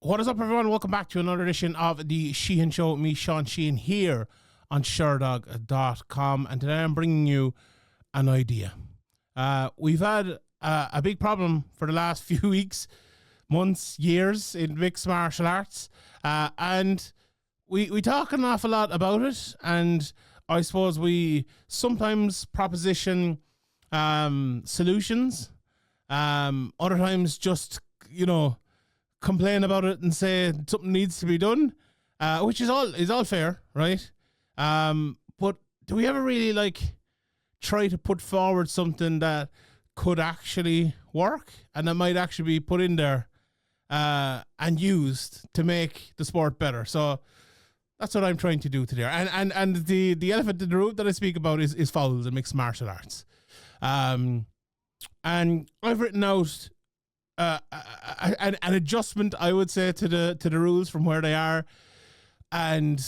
What is up, everyone? Welcome back to another edition of the Sheehan Show. Me, Sean Sheehan, here on Sherdog.com. And today I'm bringing you an idea. We've had a big problem for the last few weeks, months, years in mixed martial arts. And we talk an awful lot about it. And I suppose we sometimes proposition solutions. Other times just, complain about it and say something needs to be done, which is all fair, right? But do we ever really try to put forward something that could actually work and that might actually be put in there and used to make the sport better? So that's what I'm trying to do today. And the elephant in the room that I speak about is fouls and mixed martial arts. And I've written out an adjustment, I would say, to the rules from where they are, and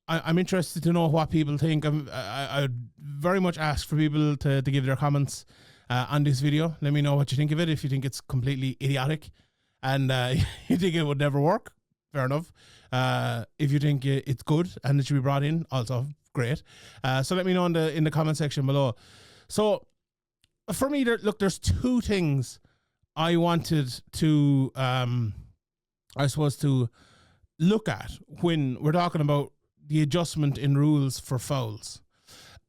I'm interested to know what people think. I would very much ask for people to give their comments on this video. Let me know what you think of it. If you think it's completely idiotic and you think it would never work, fair enough. If you think it's good and it should be brought in, also great. So let me know in the comment section below. So for me, there's two things I wanted to, to look at when we're talking about the adjustment in rules for fouls.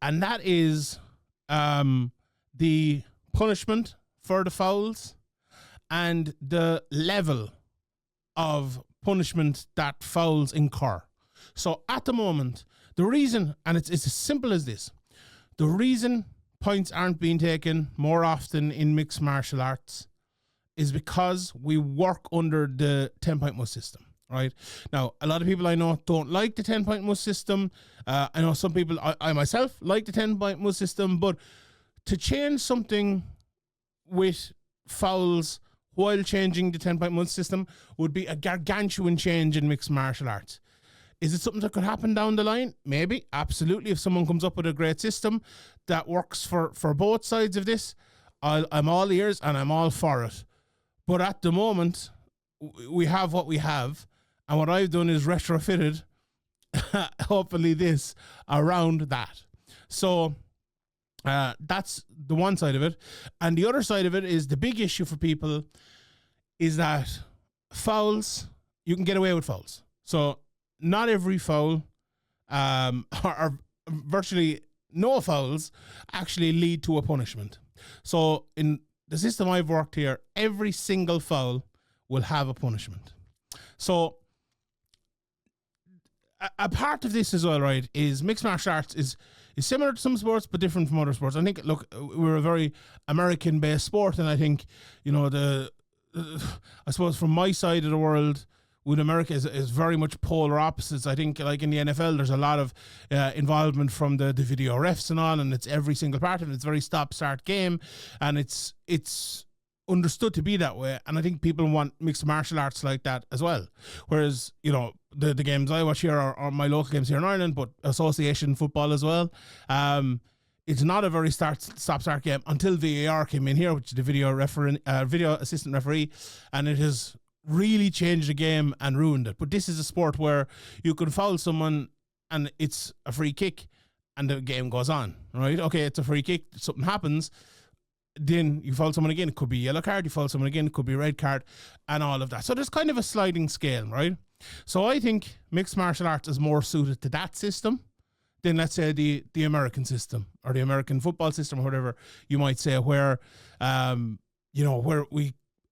And that is the punishment for the fouls and the level of punishment that fouls incur. So at the moment, the reason, and it's as simple as this, the reason points aren't being taken more often in mixed martial arts is because we work under the 10-point must system, right? Now, a lot of people I know don't like the 10-point must system. I know some people, I myself, like the 10-point must system, but to change something with fouls while changing the 10-point must system would be a gargantuan change in mixed martial arts. Is it something that could happen down the line? Maybe, absolutely. If someone comes up with a great system that works for both sides of this, I'm all ears and I'm all for it. But at the moment, we have what we have. And what I've done is retrofitted, hopefully this, around that. So that's the one side of it. And the other side of it is the big issue for people is that fouls, you can get away with fouls. So not every foul, or virtually no fouls, actually lead to a punishment. So in the system I've worked here, every single foul will have a punishment. So a part of this as well, right, is mixed martial arts is similar to some sports but different from other sports. I think, look, we're a very American-based sport, and I think, I suppose from my side of the world, with America is very much polar opposites. I think, like in the NFL, there's a lot of involvement from the video refs and all, and it's every single part of it. It's very stop-start game, and it's understood to be that way. And I think people want mixed martial arts like that as well. Whereas, the games I watch here are my local games here in Ireland, but association football as well. It's not a very stop-start game until VAR came in here, which is the video assistant referee, and it has really changed the game and ruined it. But this is a sport where you can foul someone and it's a free kick and the game goes on, right? Okay, it's a free kick, something happens, then you foul someone again, it could be a yellow card, you foul someone again, it could be a red card, and all of that. So there's kind of a sliding scale, right? So I think mixed martial arts is more suited to that system than, let's say, the American system or the American football system or whatever you might say, where where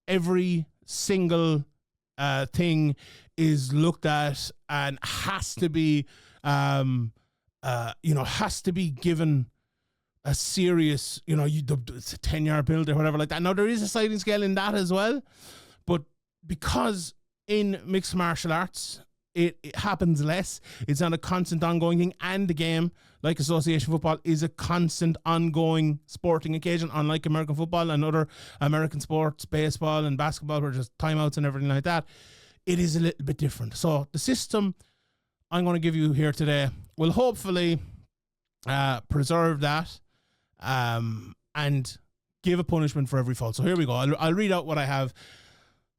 every single thing is looked at and has to be given a serious, it's a 10-yard penalty or whatever like that. Now there is a sliding scale in that as well, but because in mixed martial arts it happens less, it's not a constant ongoing thing, and the game, like association football, is a constant ongoing sporting occasion, unlike American football and other American sports, baseball and basketball, where there's timeouts and everything like that. It is a little bit different. So the system I'm going to give you here today will hopefully preserve that and give a punishment for every foul. So here we go. I'll read out what I have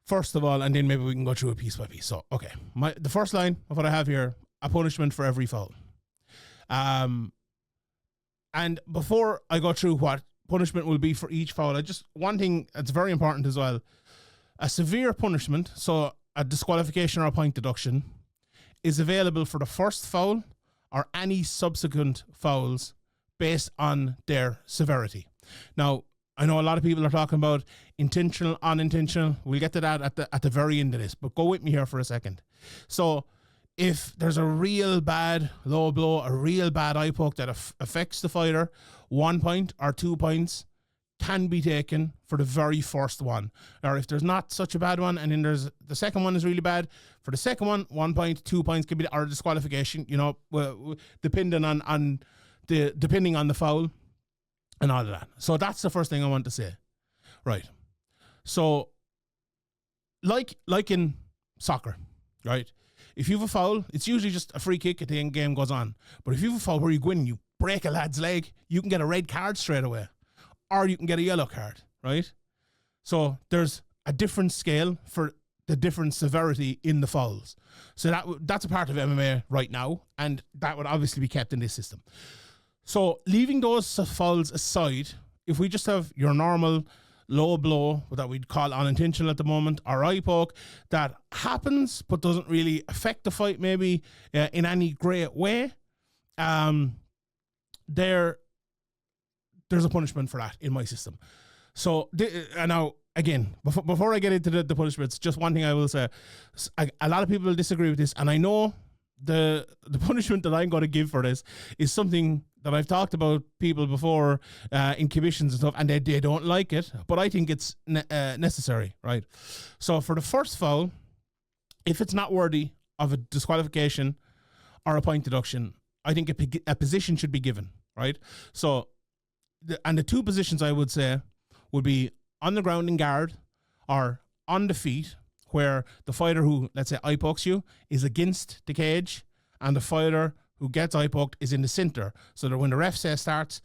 first of all, and then maybe we can go through it piece by piece. So, okay, the first line of what I have here, a punishment for every foul. And before I go through what punishment will be for each foul, one thing that's very important as well, a severe punishment, so a disqualification or a point deduction, is available for the first foul or any subsequent fouls based on their severity. Now, I know a lot of people are talking about intentional, unintentional. We'll get to that at the very end of this, but go with me here for a second. So if there's a real bad low blow, a real bad eye poke that affects the fighter, 1 point or 2 points can be taken for the very first one. Or if there's not such a bad one, and then there's the second one is really bad, for the second one, 1 point, 2 points can be, or disqualification, depending on the foul and all of that. So that's the first thing I want to say. Right. So like in soccer, right? If you have a foul, it's usually just a free kick at the end game goes on. But if you have a foul where you go in and you break a lad's leg, you can get a red card straight away. Or you can get a yellow card, right? So there's a different scale for the different severity in the fouls. So that's a part of MMA right now, and that would obviously be kept in this system. So leaving those fouls aside, if we just have your normal low blow that we'd call unintentional at the moment, or eye poke that happens but doesn't really affect the fight maybe in any great way, there's a punishment for that in my system. So now, again, before I get into the punishments, just one thing I will say. A lot of people will disagree with this, and I know the punishment that I'm going to give for this is something that I've talked about people before in commissions and stuff, and they don't like it, but I think it's necessary, right? So for the first foul, if it's not worthy of a disqualification or a point deduction, I think a position should be given, right? So, the two positions I would say would be on the ground in guard or on the feet, where the fighter who, let's say, eye pokes you is against the cage, and the fighter who gets eye poked is in the center, so that when the ref says starts,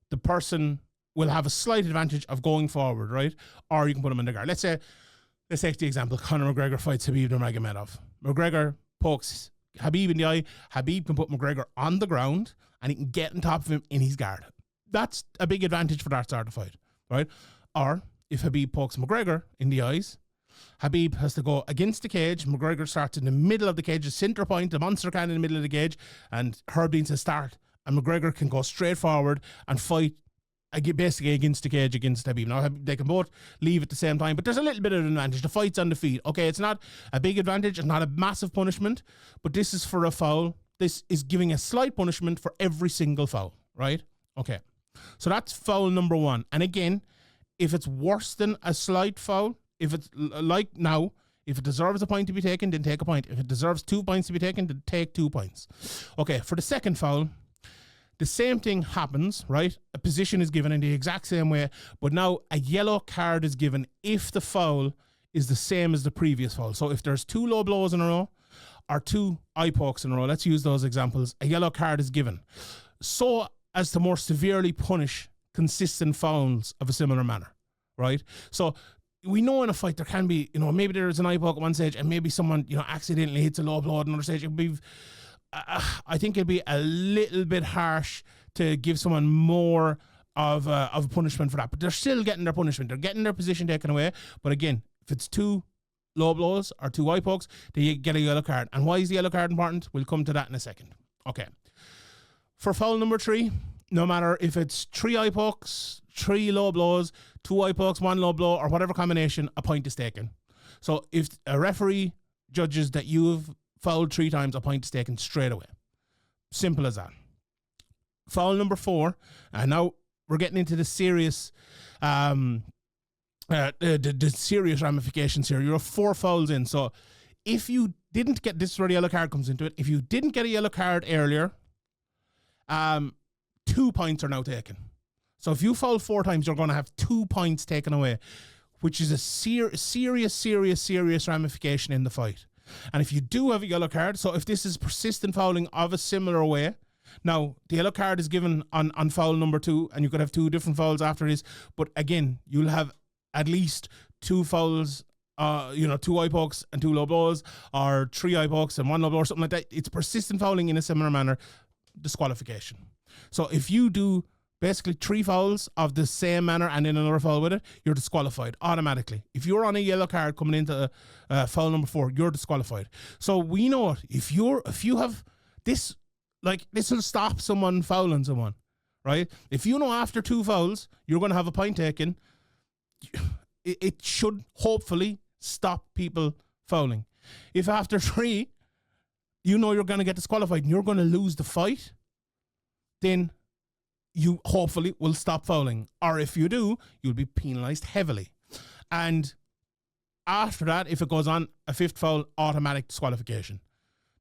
the person will have a slight advantage of going forward, right? Or you can put them in the guard. Let's take the example, Conor McGregor fights Khabib Nurmagomedov. McGregor pokes Khabib in the eye. Khabib can put McGregor on the ground, and he can get on top of him in his guard. That's a big advantage for that sort of fight, right? Or if Khabib pokes McGregor in the eyes, Khabib has to go against the cage. McGregor starts in the middle of the cage, the center point, the monster can in the middle of the cage, and Herb Dean says start, and McGregor can go straight forward and fight basically against the cage against Khabib. Now, they can both leave at the same time, but there's a little bit of an advantage. The fight's on the feet. Okay, it's not a big advantage, it's not a massive punishment, but this is for a foul. This is giving a slight punishment for every single foul, right? Okay, so that's foul number one. And again, if it's worse than a slight foul, if it's like now, if it deserves a point to be taken, then take a point. If it deserves 2 points to be taken, then take 2 points. Okay, for the second foul, the same thing happens, right? A position is given in the exact same way, but now a yellow card is given if the foul is the same as the previous foul. So if there's 2 low blows in a row or 2 eye pokes in a row, let's use those examples, a yellow card is given, so as to more severely punish consistent fouls of a similar manner, right? So we know in a fight there can be, maybe there's an eye poke at one stage and maybe someone, accidentally hits a low blow at another stage. I think it'd be a little bit harsh to give someone more of a punishment for that. But they're still getting their punishment. They're getting their position taken away. But again, if it's 2 low blows or 2 eye pokes, they get a yellow card. And why is the yellow card important? We'll come to that in a second. Okay. For foul number 3, no matter if it's 3 eye pokes, 3 low blows, 2 eye pokes, 1 low blow, or whatever combination, a point is taken. So if a referee judges that you've fouled 3 times, a point is taken straight away. Simple as that. Foul number 4, and now we're getting into the serious, the serious ramifications here. You're 4 fouls in. So if you didn't get, this is where the yellow card comes into it. If you didn't get a yellow card earlier, 2 points are now taken. So if you foul 4 times, you're going to have 2 points taken away, which is a serious ramification in the fight. And if you do have a yellow card, so if this is persistent fouling of a similar way, now the yellow card is given on foul number 2, and you could have 2 different fouls after this, but again, you'll have at least 2 fouls 2 eye pokes and 2 low blows, or 3 eye pokes and 1 low blow, or something like that. It's persistent fouling in a similar manner, disqualification. So if you do basically 3 fouls of the same manner and then another foul with it, you're disqualified automatically. If you're on a yellow card coming into foul number 4, you're disqualified. So we know it. If you have this, like, this will stop someone fouling someone, right? If you know after 2 fouls you're going to have a point taken, it should hopefully stop people fouling. If after 3 you know you're going to get disqualified and you're going to lose the fight, then you hopefully will stop fouling. Or if you do, you'll be penalised heavily. And after that, if it goes on a 5th foul, automatic disqualification,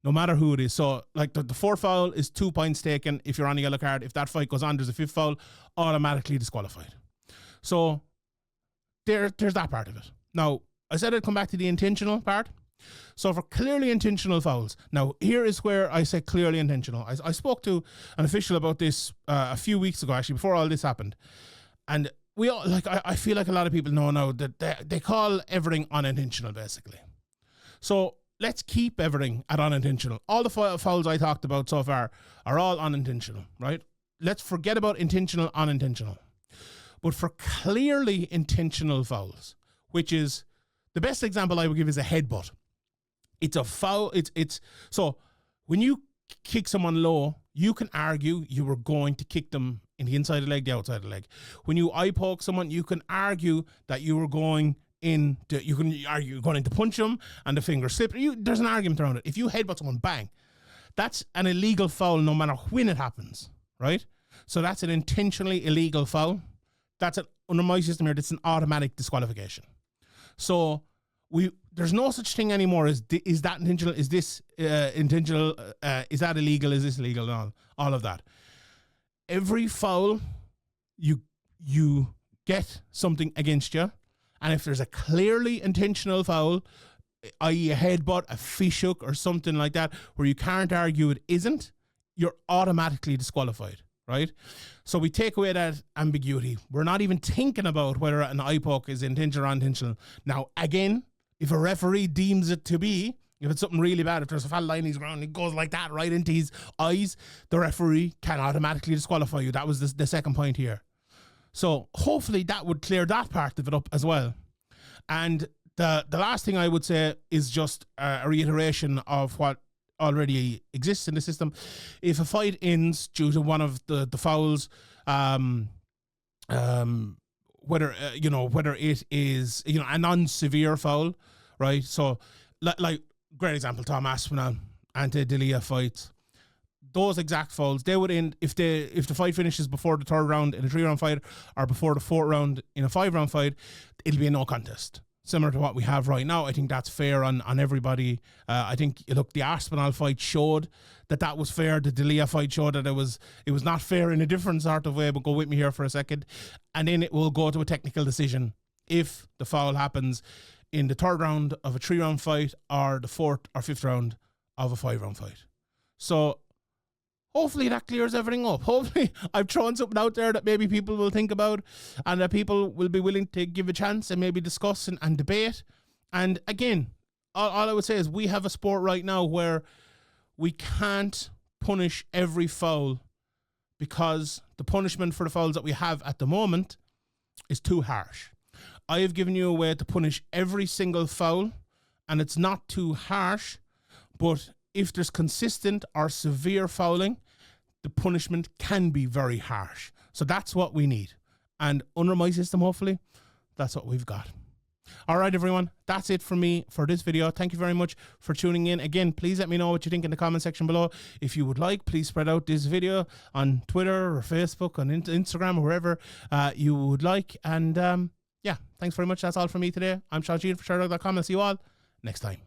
no matter who it is. So like the 4th foul is 2 points taken if you're on a yellow card. If that fight goes on, there's a 5th foul, automatically disqualified. So there's that part of it. Now, I said I'd come back to the intentional part. So for clearly intentional fouls, now here is where I say clearly intentional. I spoke to an official about this a few weeks ago, actually, before all this happened. And we all, like, I feel like a lot of people know now that they call everything unintentional, basically. So let's keep everything at unintentional. All the fouls I talked about so far are all unintentional, right? Let's forget about intentional, unintentional. But for clearly intentional fouls, which is the best example I would give is a headbutt. It's a foul. It's so when you kick someone low, you can argue you were going to kick them in the inside of the leg, the outside of the leg. When you eye poke someone, you can argue that you were going in. You can argue going in to punch them and the finger slip. There's an argument around it. If you headbutt someone, bang, that's an illegal foul no matter when it happens, right? So that's an intentionally illegal foul. That's under my system here. That's an automatic disqualification. So there's no such thing anymore as is that intentional? Is this intentional? Is that illegal? Is this illegal? And all of that. Every foul, you get something against you, and if there's a clearly intentional foul, i.e. a headbutt, a fish hook, or something like that, where you can't argue it isn't, you're automatically disqualified. Right? So we take away that ambiguity. We're not even thinking about whether an eye poke is intentional or unintentional. Now, again, if a referee deems it to be, if it's something really bad, if there's a foul line he's ground, it goes like that right into his eyes, the referee can automatically disqualify you. That was the second point here. So hopefully that would clear that part of it up as well. And the last thing I would say is just a reiteration of what already exists in the system. If a fight ends due to one of the fouls, whether it is a non-severe foul, right? So like great example, Tom Aspinall, Ante D'Elia fights. Those exact fouls, they would end if the fight finishes before the 3rd round in a 3-round fight or before the 4th round in a 5-round fight, it'll be a no contest. Similar to what we have right now. I think that's fair on everybody. I think, look, the Aspinall fight showed that was fair. The D'Elia fight showed that it was not fair in a different sort of way, but go with me here for a second. And then it will go to a technical decision if the foul happens in the 3rd round of a 3-round fight or the 4th or 5th round of a 5-round fight. So hopefully that clears everything up. Hopefully I've thrown something out there that maybe people will think about and that people will be willing to give a chance and maybe discuss and debate. And again, all I would say is we have a sport right now where we can't punish every foul because the punishment for the fouls that we have at the moment is too harsh. I have given you a way to punish every single foul, and it's not too harsh, but if there's consistent or severe fouling, the punishment can be very harsh. So that's what we need. And under my system, hopefully, that's what we've got. All right, everyone. That's it from me for this video. Thank you very much for tuning in. Again, please let me know what you think in the comment section below. If you would like, please spread out this video on Twitter or Facebook, on Instagram, or wherever you would like. And yeah, thanks very much. That's all from me today. I'm Sheehan for Sherdog.com. I'll see you all next time.